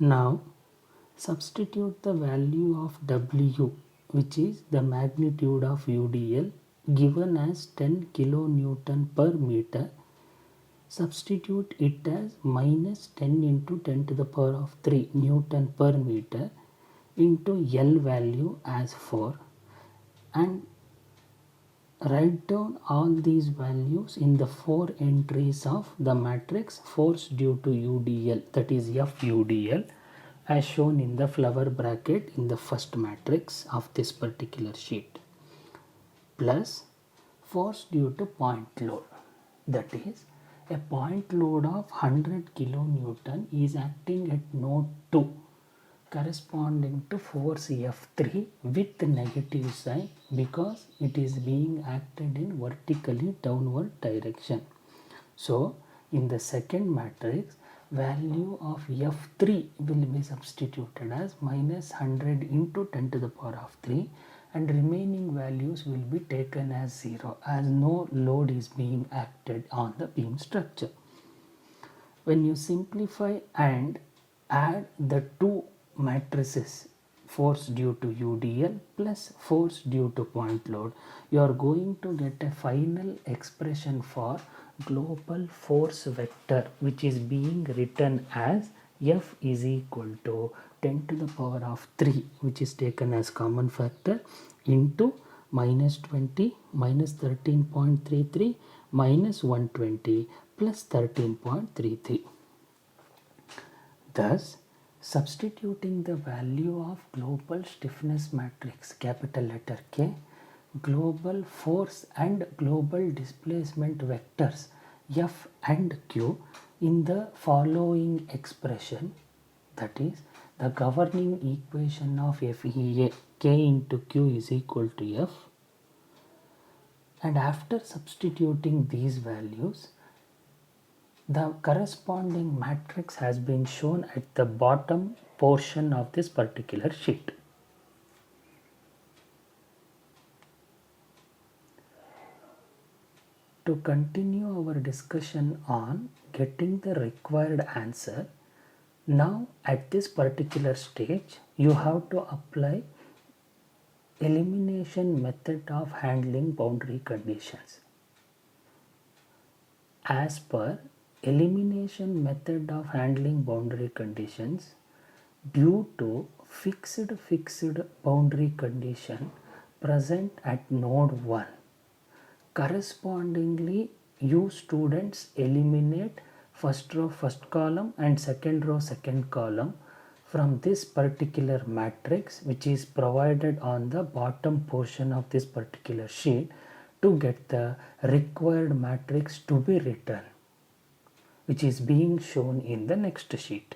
Now substitute the value of W, which is the magnitude of UDL, given as 10 kilonewton per meter. Substitute it as minus 10 into 10 to the power of 3 Newton per meter into L value as 4, and write down all these values in the 4 entries of the matrix force due to UDL, that is FUDL, as shown in the flower bracket in the first matrix of this particular sheet, plus force due to point load, that is a point load of 100 kilonewton is acting at node 2 corresponding to force F3 with negative sign because it is being acted in vertically downward direction. So in the second matrix, value of F3 will be substituted as minus 100 into 10 to the power of 3, and remaining values will be taken as 0 as no load is being acted on the beam structure. When you simplify and add the two matrices, force due to UDL plus force due to point load, you are going to get a final expression for global force vector, which is being written as F is equal to 10 to the power of 3, which is taken as common factor, into minus 20 minus 13.33 minus 120 plus 13.33. Thus, substituting the value of global stiffness matrix, capital letter K, global force and global displacement vectors F and Q in the following expression, that is the governing equation of FEA, K into Q is equal to F, and after substituting these values, the corresponding matrix has been shown at the bottom portion of this particular sheet. To continue our discussion on getting the required answer, now at this particular stage you have to apply elimination method of handling boundary conditions. As per elimination method of handling boundary conditions, due to fixed boundary condition present at node 1, correspondingly you students eliminate first row first column and second row second column from this particular matrix, which is provided on the bottom portion of this particular sheet, to get the required matrix to be written, which is being shown in the next sheet.